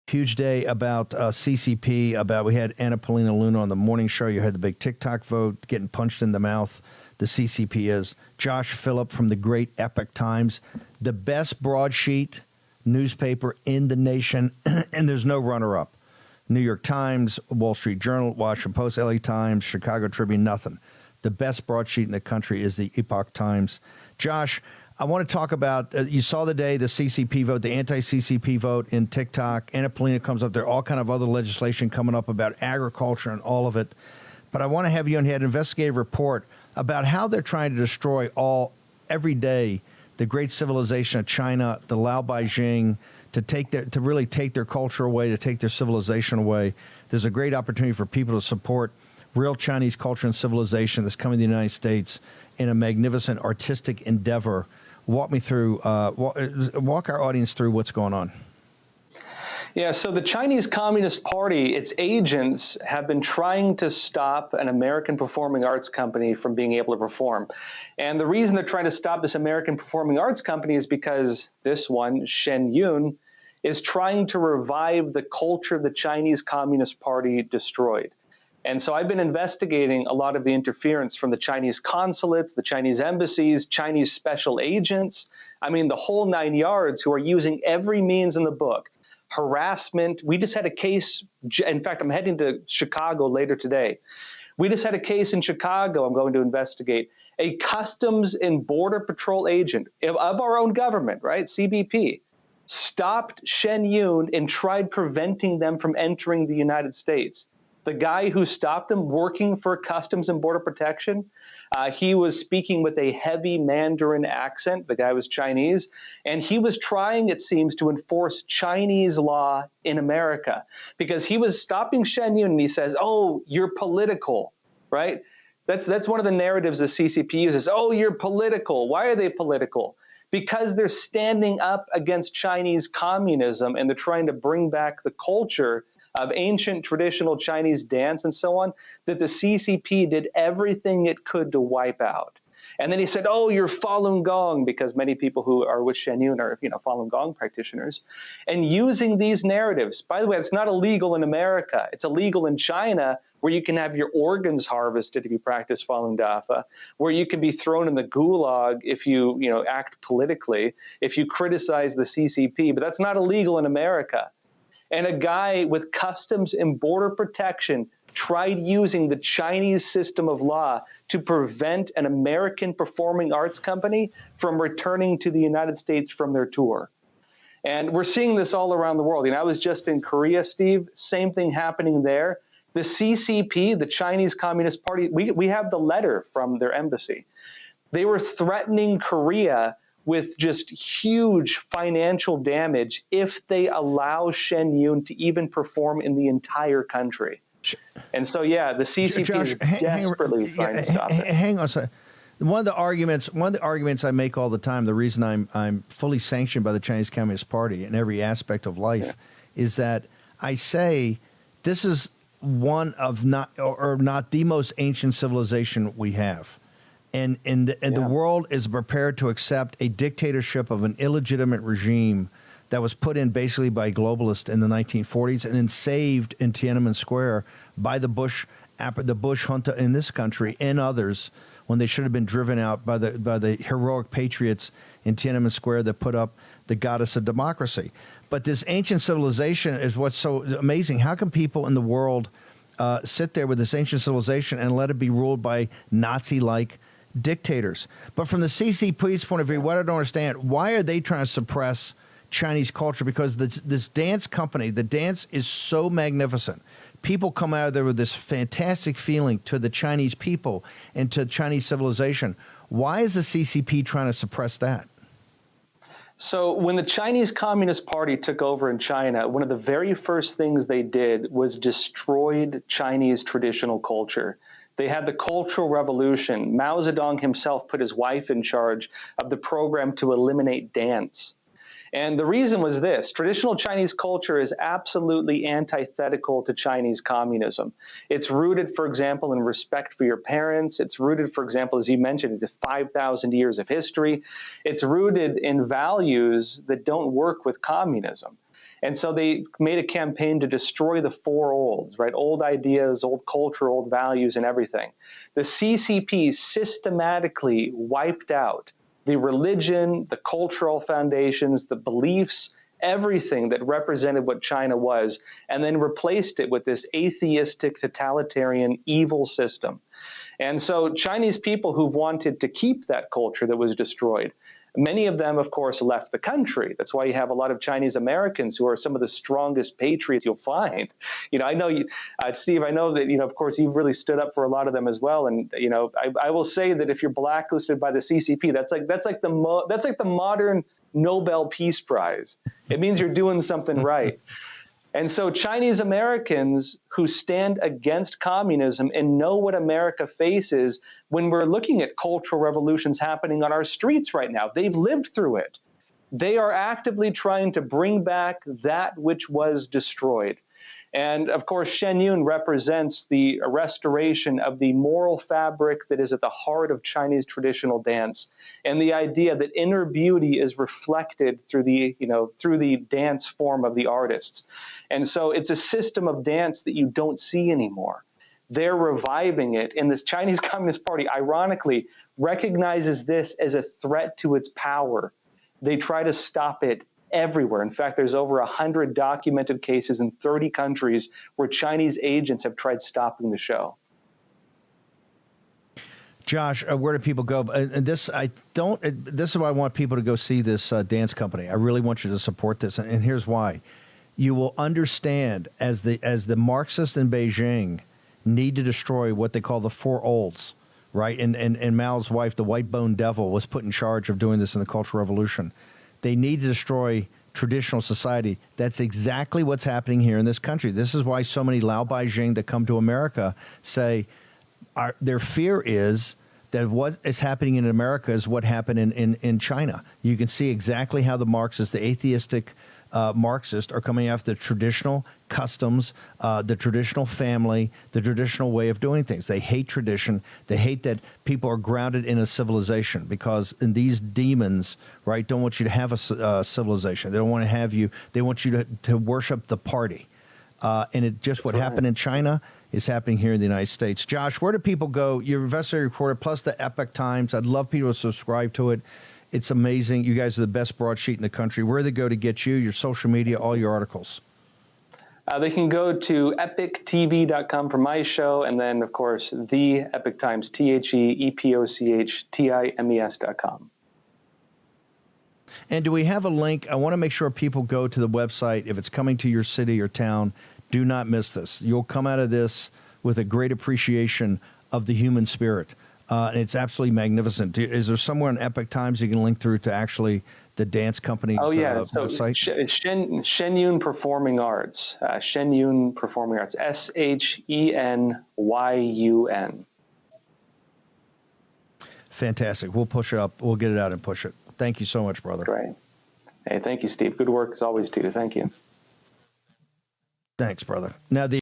Huge day about CCP, we had Anna Paulina Luna on the morning show. You had the big TikTok vote, getting punched in the mouth. The CCP is. Josh Philipp from the great Epoch Times, the best broadsheet newspaper in the nation, and there's no runner-up. New York Times, Wall Street Journal, Washington Post, LA Times, Chicago Tribune, nothing. The best broadsheet in the country is the Epoch Times. Josh, I want to talk about, you saw the CCP vote, the anti-CCP vote in TikTok. Anna Paulina comes up there, all kind of other legislation coming up about agriculture and all of it. But I want to have you on here, an investigative report about how they're trying to destroy every day, the great civilization of China, the Lao Beijing, to really take their culture away, to take their civilization away. There's a great opportunity for people to support real Chinese culture and civilization that's coming to the United States in a magnificent artistic endeavor. Walk me through, walk our audience through what's going on. Yeah, so the Chinese Communist Party, its agents have been trying to stop an American performing arts company from being able to perform. And the reason they're trying to stop this American performing arts company is because this one, Shen Yun, is trying to revive the culture the Chinese Communist Party destroyed. And so I've been investigating a lot of the interference from the Chinese consulates, the Chinese embassies, Chinese special agents, I mean, the whole 9 yards, who are using every means in the book. Harassment. We just had a case. In fact, I'm heading to Chicago later today. We just had a case in Chicago I'm going to investigate. A Customs and Border Patrol agent of our own government, right, CBP, stopped Shen Yun and tried preventing them from entering the United States. The guy who stopped him, working for Customs and Border Protection, he was speaking with a heavy Mandarin accent. The guy was Chinese, and he was trying, it seems, to enforce Chinese law in America because he was stopping Shen Yun, and he says, "Oh, you're political," right? That's one of the narratives the CCP uses. Oh, you're political. Why are they political? Because they're standing up against Chinese communism, and they're trying to bring back the culture of ancient traditional Chinese dance and so on, that the CCP did everything it could to wipe out. And then he said, oh, you're Falun Gong, because many people who are with Shen Yun are, Falun Gong practitioners. And using these narratives, by the way, it's not illegal in America. It's illegal in China, where you can have your organs harvested if you practice Falun Dafa, where you can be thrown in the gulag if you, act politically, if you criticize the CCP, but that's not illegal in America. And a guy with Customs and Border Protection tried using the Chinese system of law to prevent an American performing arts company from returning to the United States from their tour. And we're seeing this all around the world. I was just in Korea, Steve, same thing happening there. The CCP, the Chinese Communist Party, we have the letter from their embassy. They were threatening Korea with just huge financial damage if they allow Shen Yun to even perform in the entire country. And so, yeah, the CCP Josh, is desperately trying to stop it. Hang on a second. One of the arguments I make all the time, the reason I'm fully sanctioned by the Chinese Communist Party in every aspect of life, is that I say this is one of not the most ancient civilization we have. And the world is prepared to accept a dictatorship of an illegitimate regime that was put in basically by globalists in the 1940s and then saved in Tiananmen Square by the Bush junta in this country and others when they should have been driven out by the heroic patriots in Tiananmen Square that put up the goddess of democracy. But this ancient civilization is what's so amazing. How can people in the world sit there with this ancient civilization and let it be ruled by Nazi-like dictators? But from the CCP's point of view, what I don't understand, why are they trying to suppress Chinese culture? Because this dance company, the dance is so magnificent. People come out of there with this fantastic feeling to the Chinese people and to Chinese civilization. Why is the CCP trying to suppress that? So when the Chinese Communist Party took over in China, one of the very first things they did was destroyed Chinese traditional culture. They had the Cultural Revolution. Mao Zedong himself put his wife in charge of the program to eliminate dance. And the reason was this: traditional Chinese culture is absolutely antithetical to Chinese communism. It's rooted, for example, in respect for your parents. It's rooted, for example, as you mentioned, in 5,000 years of history. It's rooted in values that don't work with communism. And so they made a campaign to destroy the four olds, right? Old ideas, old culture, old values, and everything. The CCP systematically wiped out the religion, the cultural foundations, the beliefs, everything that represented what China was, and then replaced it with this atheistic, totalitarian, evil system. And so Chinese people who've wanted to keep that culture that was destroyed, many of them, of course, left the country. That's why you have a lot of Chinese Americans who are some of the strongest patriots you'll find. I know you, Steve. I know that of course, you've really stood up for a lot of them as well. And I will say that if you're blacklisted by the CCP, that's like the modern Nobel Peace Prize. It means you're doing something right. And so Chinese Americans who stand against communism and know what America faces when we're looking at cultural revolutions happening on our streets right now, they've lived through it. They are actively trying to bring back that which was destroyed. And of course, Shen Yun represents the restoration of the moral fabric that is at the heart of Chinese traditional dance, and the idea that inner beauty is reflected through the dance form of the artists. And so it's a system of dance that you don't see anymore. They're reviving it, and this Chinese Communist Party, ironically, recognizes this as a threat to its power. They try to stop it everywhere. In fact, there's over 100 documented cases in 30 countries where Chinese agents have tried stopping the show. Josh, where do people go? And this is why I want people to go see this dance company. I really want you to support this, and here's why. You will understand as the Marxists in Beijing need to destroy what they call the four olds, right? And Mao's wife, the white bone devil, was put in charge of doing this in the Cultural Revolution. They need to destroy traditional society. That's exactly what's happening here in this country. This is why so many Lao Beijing that come to America say their fear is that what is happening in America is what happened in China. You can see exactly how the Marxists, the atheistic Marxists, are coming after the traditional customs, the traditional family, the traditional way of doing things. They hate tradition. They hate that people are grounded in a civilization, because in these demons, right, don't want you to have a civilization. They don't want to have you. They want you to worship the party. And it just what happened in China is happening here in the United States. Josh, where do people go? Your investigative reporter plus the Epoch Times. I'd love people to subscribe to it. It's amazing. You guys are the best broadsheet in the country. Where do they go to get you, your social media, all your articles? They can go to epochtv.com for my show, and then, of course, the Epoch Times, TheEpochTimes.com. And do we have a link? I want to make sure people go to the website. If it's coming to your city or town, do not miss this. You'll come out of this with a great appreciation of the human spirit. And it's absolutely magnificent. Is there somewhere on Epoch Times you can link through to actually the dance company's website? Shen Yun Performing Arts. Shen Yun Performing Arts. ShenYun. Fantastic. We'll push it up. We'll get it out and push it. Thank you so much, brother. Great. Hey, thank you, Steve. Good work as always, too. Thank you. Thanks, brother. Now, the